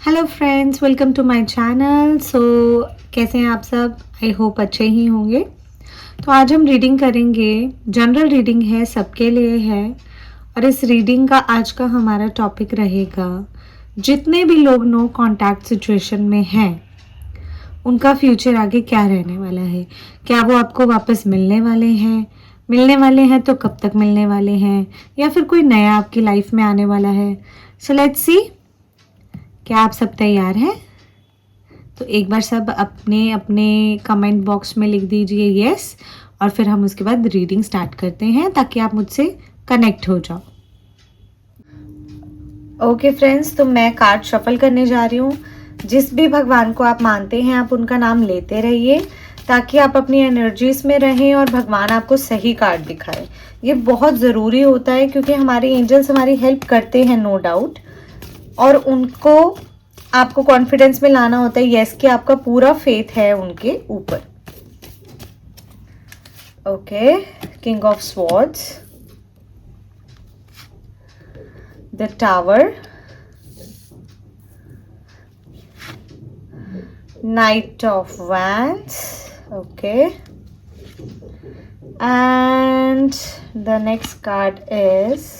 Hello friends, welcome to my channel. कैसे हैं आप सब? आई होप अच्छे ही होंगे। तो आज हम रीडिंग करेंगे। जनरल रीडिंग है, सबके लिए है। और इस रीडिंग का आज का हमारा टॉपिक रहेगा, जितने भी लोग नो कांटेक्ट सिचुएशन में हैं उनका फ्यूचर आगे क्या रहने वाला है। क्या वो आपको वापस मिलने वाले हैं तो कब तक मिलने वाले हैं, या फिर कोई नया आपकी लाइफ में आने वाला है। सो लेट्स सी, क्या आप सब तैयार हैं? तो एक बार सब अपने अपने कमेंट बॉक्स में लिख दीजिए यस, और फिर हम उसके बाद रीडिंग स्टार्ट करते हैं ताकि आप मुझसे कनेक्ट हो जाओ। ओके फ्रेंड्स, तो मैं कार्ड शफल करने जा रही हूँ। जिस भी भगवान को आप मानते हैं आप उनका नाम लेते रहिए ताकि आप अपनी एनर्जीज में रहें और भगवान आपको सही कार्ड दिखाए। ये बहुत ज़रूरी होता है क्योंकि हमारे एंजल्स हमारी हेल्प करते हैं, नो डाउट, और उनको आपको कॉन्फिडेंस में लाना होता है यस कि आपका पूरा फेथ है उनके ऊपर। Okay, king of swords, the tower, night of wands, okay, and the next card is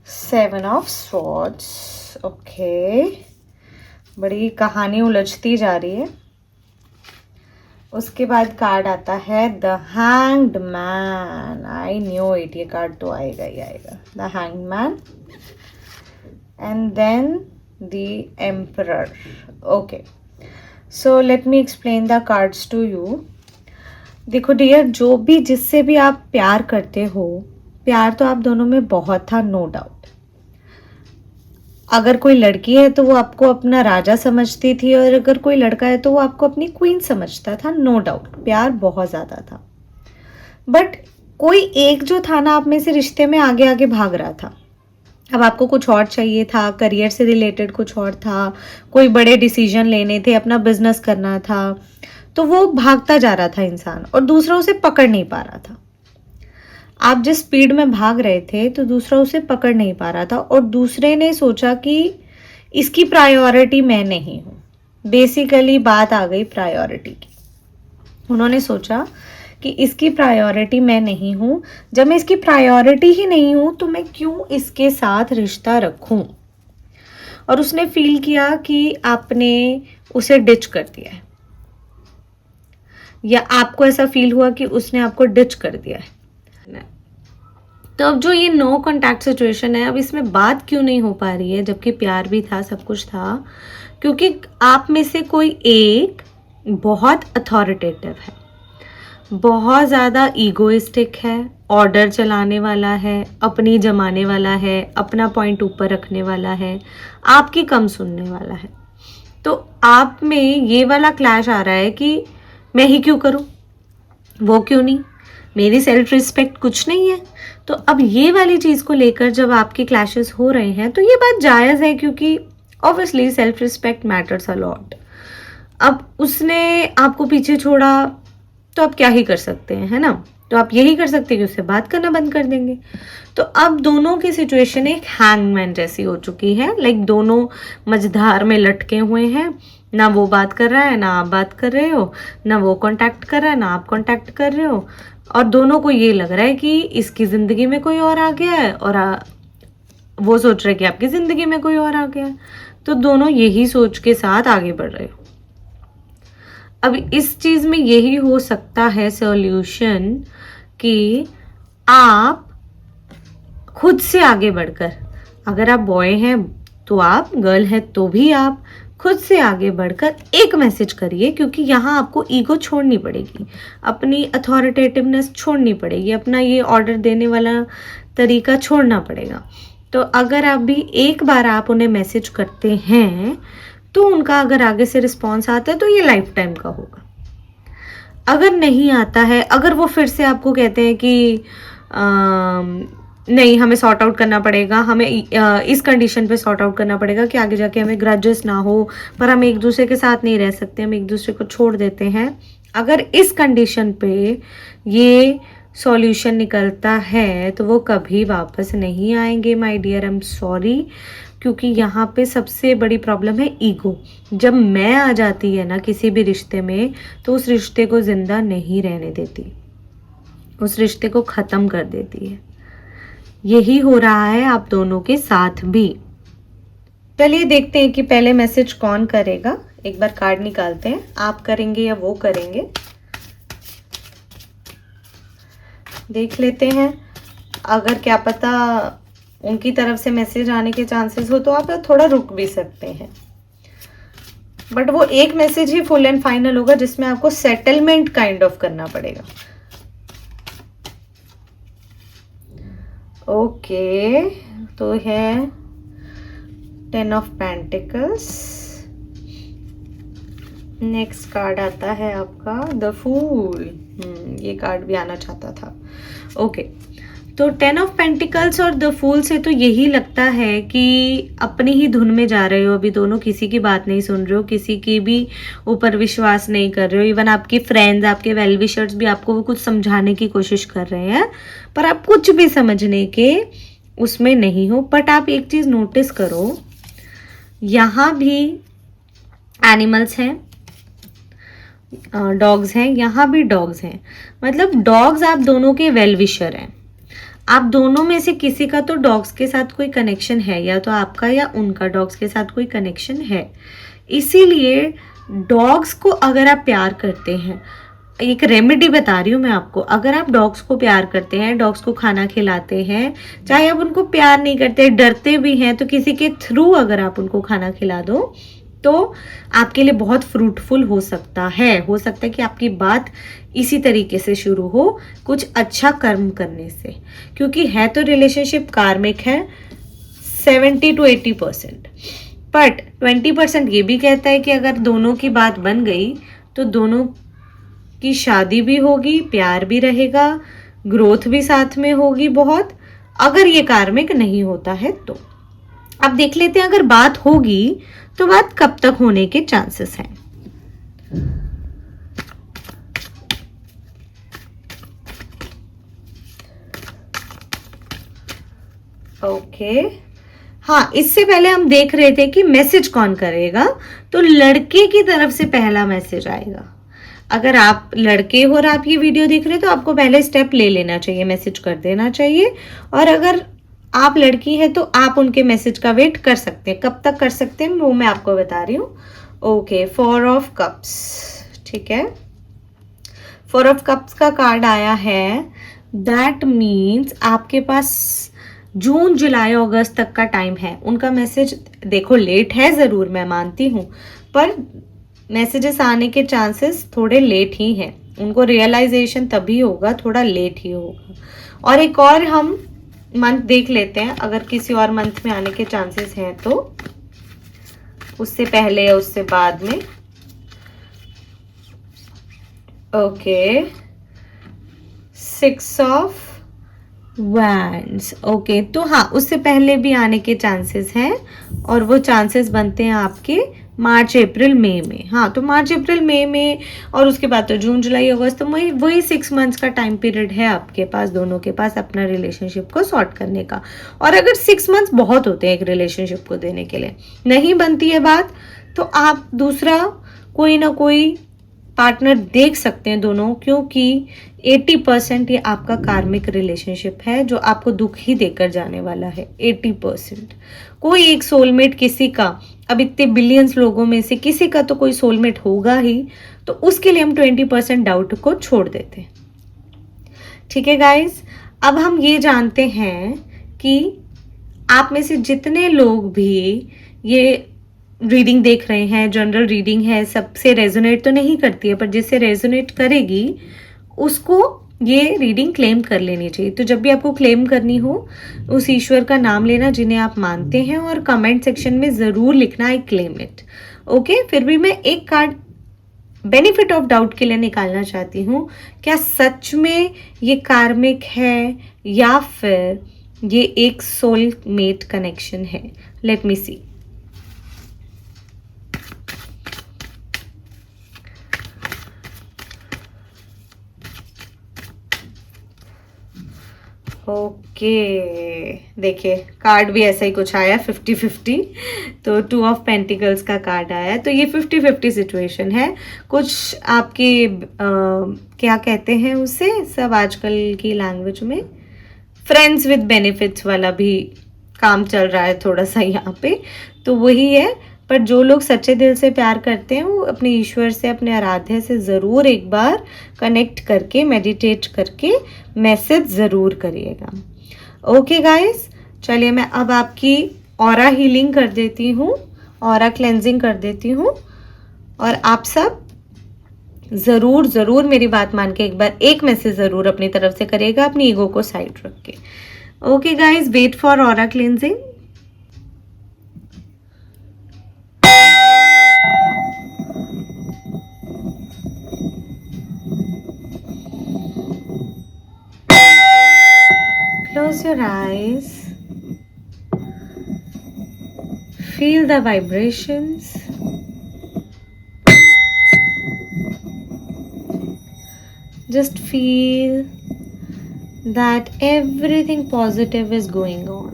seven of swords. Okay, बड़ी कहानी उलझती जा रही है। उसके बाद कार्ड आता है the hanged man. I knew it, ये कार्ड तो आएगा ही आएगा। The hanged man and then the emperor. Okay, so let me explain the cards to you. देखो डियर, जो भी जिससे भी आप प्यार करते हो, प्यार तो आप दोनों में बहुत था, नो डाउट। अगर कोई लड़की है तो वो आपको अपना राजा समझती थी, और अगर कोई लड़का है तो वो आपको अपनी क्वीन समझता था, नो डाउट। प्यार बहुत ज़्यादा था, बट कोई एक जो था ना, आप में से रिश्ते में आगे आगे भाग रहा था। अब आपको कुछ और चाहिए था, करियर से रिलेटेड कुछ और था, कोई बड़े डिसीजन लेने थे, अपना बिजनेस करना था, तो वो भागता जा रहा था इंसान, और दूसरा उसे पकड़ नहीं पा रहा था। आप जिस स्पीड में भाग रहे थे तो दूसरा उसे पकड़ नहीं पा रहा था, और दूसरे ने सोचा कि इसकी प्रायोरिटी मैं नहीं हूँ। बेसिकली बात आ गई प्रायोरिटी की। उन्होंने सोचा कि इसकी प्रायोरिटी मैं नहीं हूँ, जब मैं इसकी प्रायोरिटी ही नहीं हूँ तो मैं क्यों इसके साथ रिश्ता रखूँ। और उसने फील किया कि आपने उसे डिच कर दिया है, या आपको ऐसा फील हुआ कि उसने आपको डिच कर दिया है। तो अब जो ये नो कॉन्टैक्ट सिचुएशन है, अब इसमें बात क्यों नहीं हो पा रही है जबकि प्यार भी था, सब कुछ था? क्योंकि आप में से कोई एक बहुत अथॉरिटेटिव है, बहुत ज़्यादा ईगोइस्टिक है, ऑर्डर चलाने वाला है, अपनी जमाने वाला है, अपना पॉइंट ऊपर रखने वाला है, आपकी कम सुनने वाला है। तो आप में ये वाला क्लैश आ रहा है कि मैं ही क्यों करूं, वो क्यों नहीं, मेरी सेल्फ रिस्पेक्ट कुछ नहीं है। तो अब ये वाली चीज़ को लेकर जब आपके क्लैशेस हो रहे हैं तो ये बात जायज़ है, क्योंकि obviously self respect matters a lot. अब उसने आपको पीछे छोड़ा तो आप क्या ही कर सकते हैं, है ना? तो आप यही कर सकते हैं कि उससे बात करना बंद कर देंगे। तो अब दोनों की सिचुएशन एक हैंगमैन जैसी हो चुकी है, लाइक दोनों मझधार में लटके हुए हैं। ना वो बात कर रहा है, ना आप बात कर रहे हो, ना वो कांटेक्ट कर रहा है, ना आप कांटेक्ट कर रहे हो, और दोनों को ये लग रहा है कि इसकी ज़िंदगी में कोई और आ गया है, और वो सोच रहे हैं कि आपकी ज़िंदगी में कोई और आ गया है। तो दोनों यही सोच के साथ आगे बढ़ रहे हो। अब इस चीज़ में यही हो सकता है सॉल्यूशन कि आप खुद से आगे बढ़कर, अगर आप बॉय हैं तो आप, गर्ल है तो भी आप खुद से आगे बढ़कर एक मैसेज करिए, क्योंकि यहाँ आपको ईगो छोड़नी पड़ेगी, अपनी अथॉरिटेटिवनेस छोड़नी पड़ेगी, अपना ये ऑर्डर देने वाला तरीका छोड़ना पड़ेगा। तो अगर आप भी एक बार आप उन्हें मैसेज करते हैं तो उनका अगर आगे से रिस्पॉन्स आता है तो ये लाइफ टाइम का होगा। अगर नहीं आता है, अगर वो फिर से आपको कहते हैं कि नहीं, हमें सॉर्ट आउट करना पड़ेगा, हमें इस कंडीशन पे सॉर्ट आउट करना पड़ेगा कि आगे जाके हमें ग्रजेस ना हो, पर हम एक दूसरे के साथ नहीं रह सकते, हम एक दूसरे को छोड़ देते हैं, अगर इस कंडीशन पे ये सॉल्यूशन निकलता है तो वो कभी वापस नहीं आएंगे my dear, I am sorry. क्योंकि यहाँ पे सबसे बड़ी प्रॉब्लम है ईगो। जब मैं आ जाती है ना किसी भी रिश्ते में, तो उस रिश्ते को जिंदा नहीं रहने देती, उस रिश्ते को ख़त्म कर देती है। यही हो रहा है आप दोनों के साथ भी। चलिए देखते हैं कि पहले मैसेज कौन करेगा। एक बार कार्ड निकालते हैं, आप करेंगे या वो करेंगे, देख लेते हैं। अगर क्या पता उनकी तरफ से मैसेज आने के चांसेस हो तो आप थोड़ा रुक भी सकते हैं, बट वो एक message he full and final होगा जिसमें आपको सेटलमेंट काइंड ऑफ करना पड़ेगा। ओके, तो है 10 ऑफ पेंटिकल्स। नेक्स्ट कार्ड आता है आपका द फूल। ये कार्ड भी आना चाहता था। ओके, तो 10 ऑफ पेंटिकल्स और द फूल से तो यही लगता है कि अपनी ही धुन में जा रहे हो अभी दोनों, किसी की बात नहीं सुन रहे हो, किसी की भी ऊपर विश्वास नहीं कर रहे हो। इवन आपके फ्रेंड्स, आपके वेल विशर्स भी आपको वो कुछ समझाने की कोशिश कर रहे हैं, पर आप कुछ भी समझने के उसमें नहीं हो। बट आप एक चीज़ नोटिस करो, यहाँ भी एनिमल्स हैं, डॉग्स हैं, यहाँ भी डॉग्स हैं। मतलब डॉग्स आप दोनों के वेल विशर हैं। आप दोनों में से किसी का तो डॉग्स के साथ कोई कनेक्शन है, या तो आपका या उनका डॉग्स के साथ कोई कनेक्शन है। इसीलिए डॉग्स को अगर आप प्यार करते हैं, एक रेमेडी बता रही हूँ मैं आपको, अगर आप डॉग्स को प्यार करते हैं, डॉग्स को खाना खिलाते हैं, चाहे आप उनको प्यार नहीं करते, डरते भी हैं, तो किसी के थ्रू अगर आप उनको खाना खिला दो तो आपके लिए बहुत फ्रूटफुल हो सकता है कि आपकी बात इसी तरीके से शुरू हो, कुछ अच्छा कर्म करने से। क्योंकि है तो रिलेशनशिप कार्मिक है 70 to 80%, बट 20% ये भी कहता है कि अगर दोनों की बात बन गई तो दोनों की शादी भी होगी, प्यार भी रहेगा, ग्रोथ भी साथ में होगी बहुत, अगर ये कार्मिक नहीं होता है तो। अब देख लेते हैं अगर बात होगी तो बात कब तक होने के चांसेस हैं। ओके, हाँ, इससे पहले हम देख रहे थे कि मैसेज कौन करेगा, तो लड़के की तरफ से पहला मैसेज आएगा। अगर आप लड़के हो और आप ये वीडियो देख रहे हैं तो आपको पहले स्टेप ले लेना चाहिए, मैसेज कर देना चाहिए। और अगर आप लड़की है तो आप उनके मैसेज का वेट कर सकते हैं। कब तक कर सकते हैं वो मैं आपको बता रही हूँ। ओके, 4 ऑफ कप्स, ठीक है। 4 ऑफ कप्स का कार्ड आया है, दैट मीन्स आपके पास जून जुलाई अगस्त तक का टाइम है। उनका मैसेज देखो लेट है ज़रूर, मैं मानती हूँ, पर मैसेजेस आने के चांसेस थोड़े लेट ही हैं। उनको रियलाइजेशन तभी होगा, थोड़ा लेट ही होगा। और एक और हम मंथ देख लेते हैं, अगर किसी और मंथ में आने के चांसेस हैं तो उससे पहले या उससे बाद में। Okay, 6 of wands. ओके, तो हाँ, उससे पहले भी आने के चांसेस हैं, और वो चांसेस बनते हैं आपके मार्च अप्रैल मई में। हाँ, तो मार्च अप्रैल मई में, और उसके बाद तो जून जुलाई अगस्त, तो वही 6 मंथ्स का टाइम पीरियड है आपके पास, दोनों के पास, अपना रिलेशनशिप को सॉर्ट करने का। और अगर 6 मंथ्स बहुत होते हैं एक रिलेशनशिप को देने के लिए, नहीं बनती है बात, तो आप दूसरा कोई ना कोई पार्टनर देख सकते हैं दोनों, क्योंकि 80% ये आपका कार्मिक रिलेशनशिप है जो आपको दुख ही देकर जाने वाला है। 80% कोई एक सोलमेट किसी का, अब इतने बिलियंस लोगों में से किसी का तो कोई सोलमेट होगा ही, तो उसके लिए हम 20% डाउट को छोड़ देते हैं। ठीक है गाइस, अब हम ये जानते हैं कि आप में से जितने लोग भी ये रीडिंग देख रहे हैं, जनरल रीडिंग है, सबसे रेजोनेट तो नहीं करती है, पर जिससे रेजोनेट करेगी उसको ये रीडिंग क्लेम कर लेनी चाहिए। तो जब भी आपको क्लेम करनी हो, उस ईश्वर का नाम लेना जिन्हें आप मानते हैं, और कमेंट सेक्शन में ज़रूर लिखना आई क्लेम इट। ओके, फिर भी मैं एक कार्ड बेनिफिट ऑफ डाउट के लिए निकालना चाहती हूँ। क्या सच में ये कार्मिक है या फिर ये एक सोलमेट कनेक्शन है? लेट मी सी। ओके, ओके, देखिए कार्ड भी ऐसा ही कुछ आया 50-50, तो 2 ऑफ पेंटिकल्स का कार्ड आया, तो ये 50-50 सिचुएशन है। कुछ आपके क्या कहते हैं उसे सब आजकल की लैंग्वेज में, फ्रेंड्स विद बेनिफिट्स वाला भी काम चल रहा है थोड़ा सा यहाँ पे, तो वही है। पर जो लोग सच्चे दिल से प्यार करते हैं वो अपने ईश्वर से, अपने आराध्य से ज़रूर एक बार कनेक्ट करके, मेडिटेट करके मैसेज ज़रूर करिएगा। ओके गाइस, चलिए मैं अब आपकी ऑरा हीलिंग कर देती हूँ, ऑरा क्लेंजिंग कर देती हूँ, और आप सब ज़रूर ज़रूर मेरी बात मान के एक बार एक मैसेज ज़रूर अपनी तरफ से करिएगा, अपनी ईगो को साइड रख के। Okay guys, wait for aura cleansing. Close your eyes. Feel the vibrations. Just feel that everything positive is going on.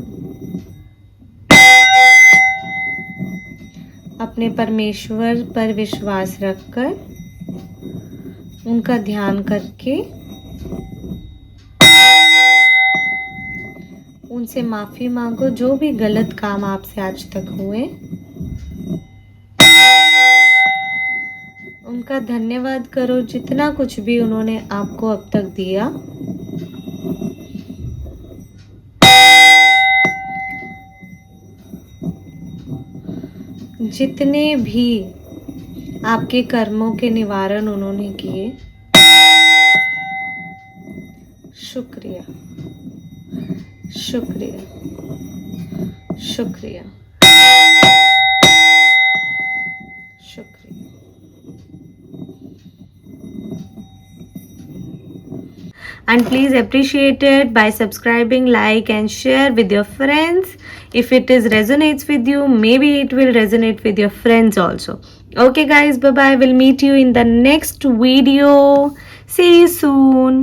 अपने परमेश्वर पर विश्वास रखकर, उनका ध्यान करके, उनसे माफ़ी मांगो जो भी गलत काम आपसे आज तक हुए। उनका धन्यवाद करो जितना कुछ भी उन्होंने आपको अब तक दिया। जितने भी आपके कर्मों के निवारण उन्होंने किए, शुक्रिया, शुक्रिया, शुक्रिया, शुक्रिया। And please appreciate it by subscribing, like and share with your friends. If it is resonates with you, maybe it will resonate with your friends also. Okay guys, bye bye. We'll meet you in the next video. See you soon.